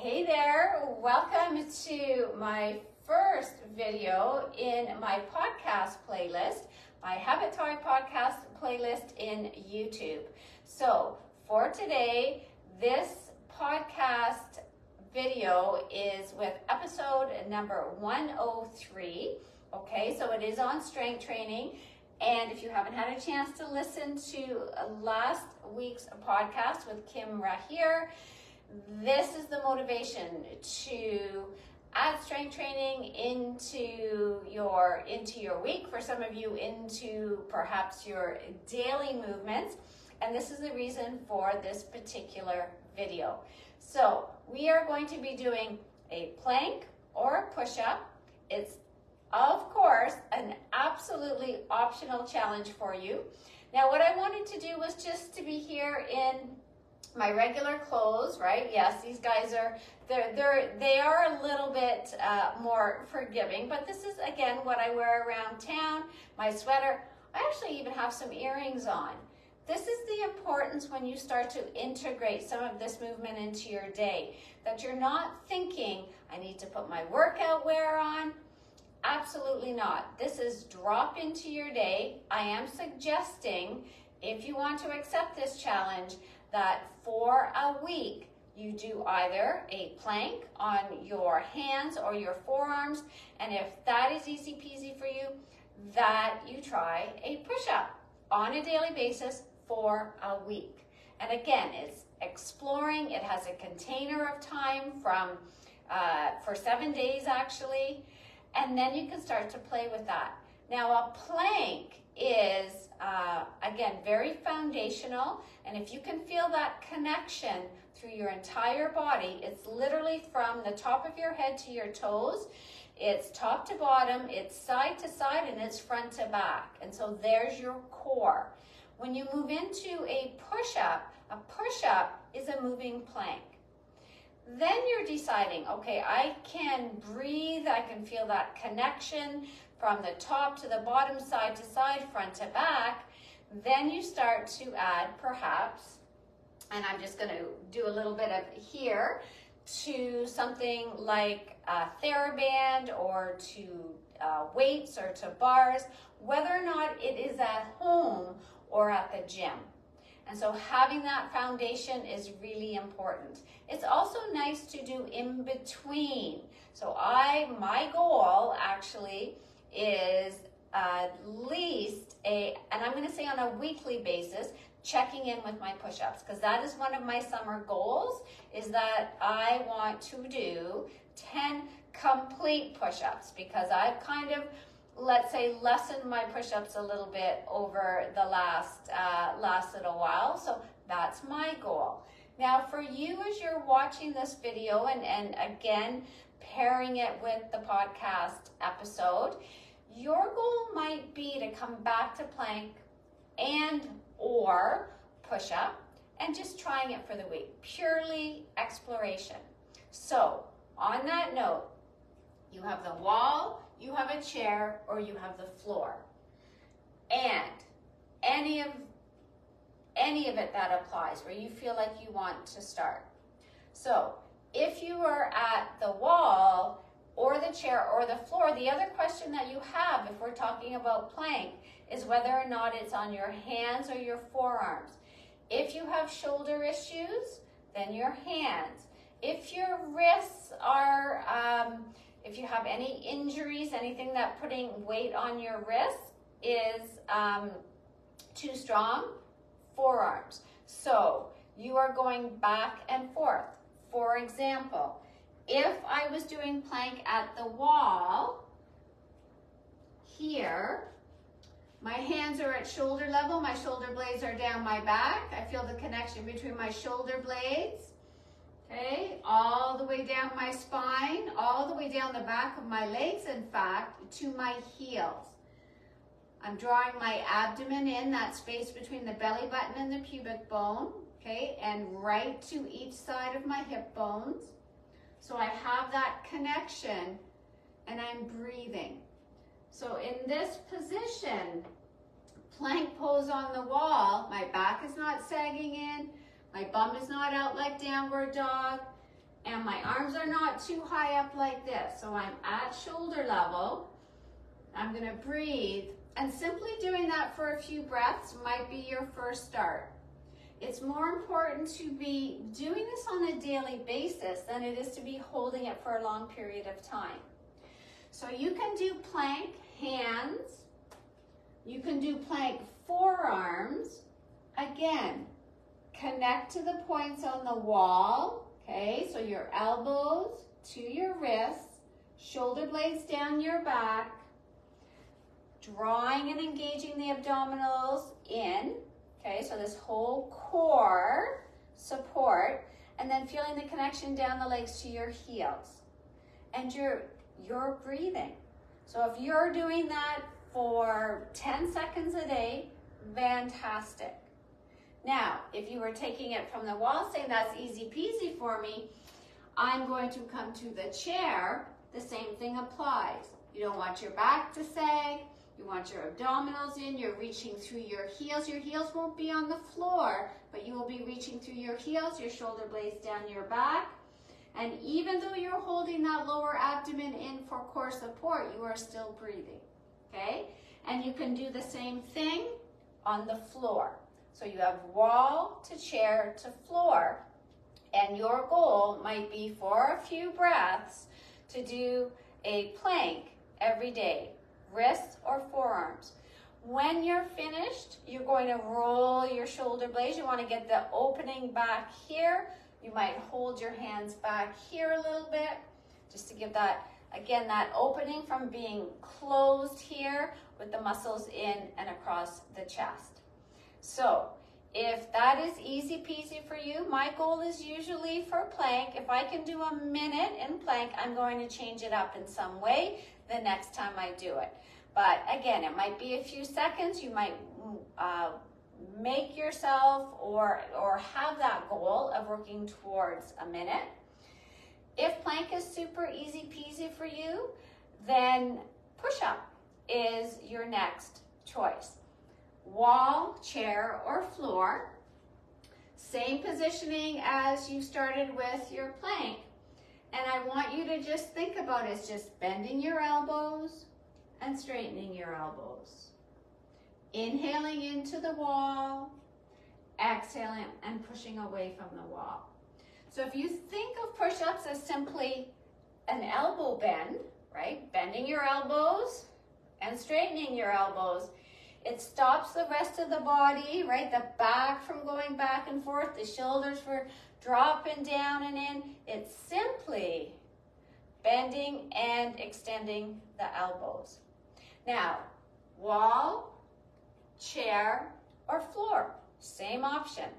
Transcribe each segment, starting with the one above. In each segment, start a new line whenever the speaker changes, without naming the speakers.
Hey there, welcome to my first video in my podcast playlist, my HabitThrive podcast playlist in YouTube. So for today, this podcast video is with episode number 103. Okay, so it is on strength training. And if you haven't had a chance to listen to last week's podcast with Kim Rahir, this is the motivation to add strength training into your week, for some of you into perhaps your daily movements. And this is the reason for this particular video. So we are going to be doing a plank or a push-up. It's of course an absolutely optional challenge for you. Now what I wanted to do was just to be here in my regular clothes, right? Yes, these guys are, they are a little bit more forgiving, but this is again what I wear around town, my sweater. I actually even have some earrings on. This is the importance when you start to integrate some of this movement into your day, that you're not thinking, I need to put my workout wear on. Absolutely not. This is drop into your day. I am suggesting, if you want to accept this challenge, that for a week you do either a plank on your hands or your forearms, and if that is easy peasy for you, that you try a push-up on a daily basis for a week. And again, it's exploring. It has a container of time for 7 days actually, and then you can start to play with that. Now a plank is again very foundational, and if you can feel that connection through your entire body, it's literally from the top of your head to your toes. It's top to bottom, it's side to side, and it's front to back. And so there's your core. When you move into a push-up is a moving plank. Then you're deciding, okay, I can breathe, I can feel that connection from the top to the bottom, side to side, front to back. Then you start to add perhaps, and I'm just going to do a little bit of here, to something like a TheraBand or to weights or to bars, whether or not it is at home or at the gym. And so having that foundation is really important. It's also nice to do in between. So my goal actually is at least and I'm going to say on a weekly basis, checking in with my push-ups, because that is one of my summer goals, is that I want to do 10 complete push-ups, because I've kind of, let's say, lessened my push-ups a little bit over the last little while. So that's my goal. Now for you, as you're watching this video and again pairing it with the podcast episode, your goal might be to come back to plank and or push-up and just trying it for the week. Purely exploration. So on that note, you have the wall, you have a chair, or you have the floor. And any of it that applies, where you feel like you want to start. So if you are at the wall or the chair or the floor, the other question that you have, if we're talking about plank, is whether or not it's on your hands or your forearms. If you have shoulder issues, then your hands. If your wrists are, if you have any injuries, anything that putting weight on your wrists is too strong, forearms. So you are going back and forth. For example, if I was doing plank at the wall, here, my hands are at shoulder level, my shoulder blades are down my back. I feel the connection between my shoulder blades, okay, all the way down my spine, all the way down the back of my legs, in fact, to my heels. I'm drawing my abdomen in, that space between the belly button and the pubic bone, okay, and right to each side of my hip bones. So I have that connection and I'm breathing. So in this position, plank pose on the wall, my back is not sagging in, my bum is not out like downward dog, and my arms are not too high up like this. So I'm at shoulder level. I'm gonna breathe, and simply doing that for a few breaths might be your first start. It's more important to be doing this on a daily basis than it is to be holding it for a long period of time. So you can do plank hands, you can do plank forearms. Again, connect to the points on the wall, okay? So your elbows to your wrists, shoulder blades down your back, drawing and engaging the abdominals in, okay? So this whole core support, and then feeling the connection down the legs to your heels. And you're breathing. So if you're doing that for 10 seconds a day, fantastic. Now, if you were taking it from the wall, saying that's easy peasy for me, I'm going to come to the chair, the same thing applies. You don't want your back to sag, you want your abdominals in, you're reaching through your heels. Your heels won't be on the floor, but you will be reaching through your heels, your shoulder blades down your back. And even though you're holding that lower abdomen in for core support, you are still breathing, okay? And you can do the same thing on the floor. So you have wall to chair to floor, and your goal might be for a few breaths to do a plank every day, wrists or forearms. When you're finished, you're going to roll your shoulder blades. You want to get the opening back here. You might hold your hands back here a little bit, just to give that, again, that opening from being closed here with the muscles in and across the chest. So if that is easy peasy for you, my goal is usually for plank. If I can do a minute in plank, I'm going to change it up in some way the next time I do it. But again, it might be a few seconds. You might make yourself or have that goal of working towards a minute. If plank is super easy peasy for you, then push-up is your next choice. Wall, chair, or floor. Same positioning as you started with your plank. And I want you to just think about it as just bending your elbows and straightening your elbows. Inhaling into the wall, exhaling and pushing away from the wall. So if you think of push-ups as simply an elbow bend, right? Bending your elbows and straightening your elbows, it stops the rest of the body, right? The back from going back and forth, the shoulders for dropping down and in. It's simply bending and extending the elbows. Now, wall, chair, or floor, same option.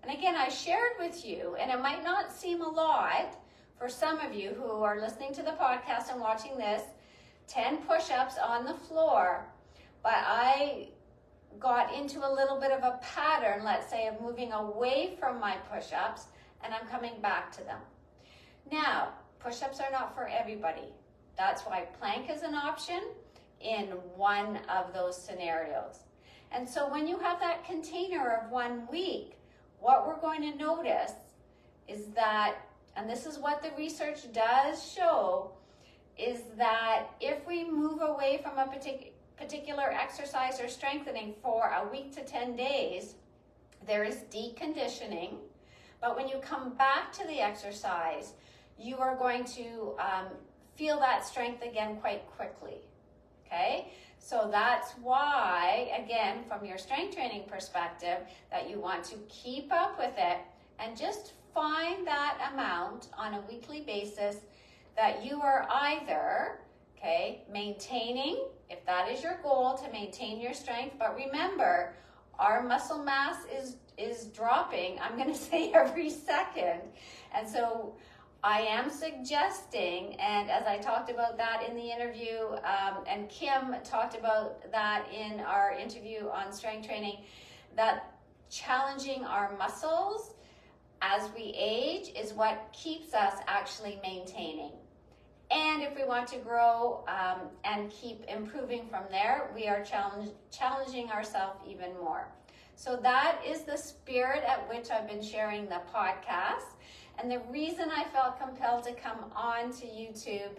And again, I shared with you, and it might not seem a lot for some of you who are listening to the podcast and watching this, 10 push-ups on the floor, but I got into a little bit of a pattern, let's say, of moving away from my push-ups, and I'm coming back to them. Now, push-ups are not for everybody. That's why plank is an option in one of those scenarios. And so when you have that container of 1 week, what we're going to notice is that, and this is what the research does show, is that if we move away from a particular exercise or strengthening for a week to 10 days, there is deconditioning. But when you come back to the exercise, you are going to feel that strength again quite quickly, okay? So that's why, again, from your strength training perspective, that you want to keep up with it and just find that amount on a weekly basis that you are either, okay, maintaining, if that is your goal, to maintain your strength. But remember, our muscle mass is dropping, I'm going to say, every second. And so I am suggesting, and as I talked about that in the interview, and Kim talked about that in our interview on strength training, that challenging our muscles as we age is what keeps us actually maintaining. And if we want to grow and keep improving from there, we are challenging ourselves even more. So that is the spirit at which I've been sharing the podcast. and the reason I felt compelled to come on to YouTube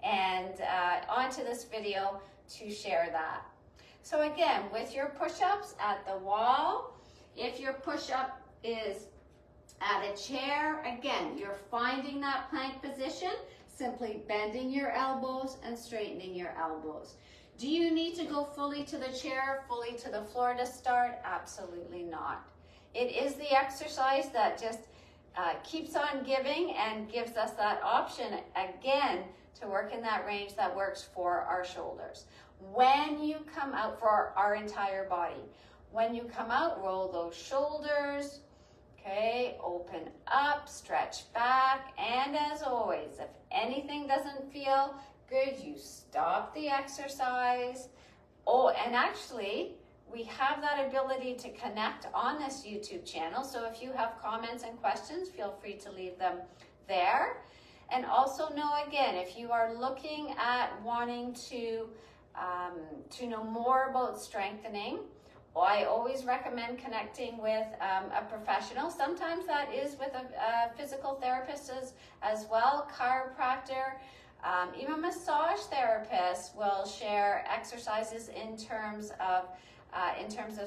and onto this video to share that. So again, with your push-ups at the wall, if your push-up is at a chair, again, you're finding that plank position, simply bending your elbows and straightening your elbows. Do you need to go fully to the chair, fully to the floor to start? Absolutely not. It is the exercise that just keeps on giving and gives us that option again to work in that range that works for our shoulders. When you come out, for our entire body, when you come out, roll those shoulders, okay, open up, stretch back, and as always, if anything doesn't feel good, you stop the exercise. Oh, and actually, we have that ability to connect on this YouTube channel, so if you have comments and questions, feel free to leave them there. And also know, again, if you are looking at wanting to know more about strengthening, I always recommend connecting with a professional. Sometimes that is with a physical therapist as well, chiropractor, even massage therapists will share exercises in terms of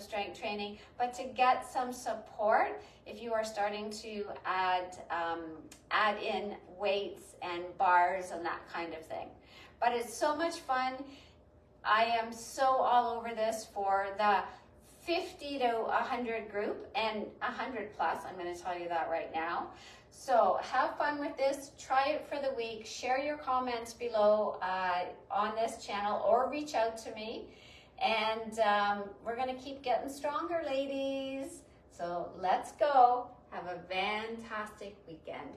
strength training. But to get some support, if you are starting to add in weights and bars and that kind of thing. But it's so much fun. I am so all over this for the 50 to 100 group and 100 plus, I'm going to tell you that right now. So have fun with this, try it for the week, share your comments below on this channel or reach out to me, and we're going to keep getting stronger, ladies. So let's go. Have a fantastic weekend.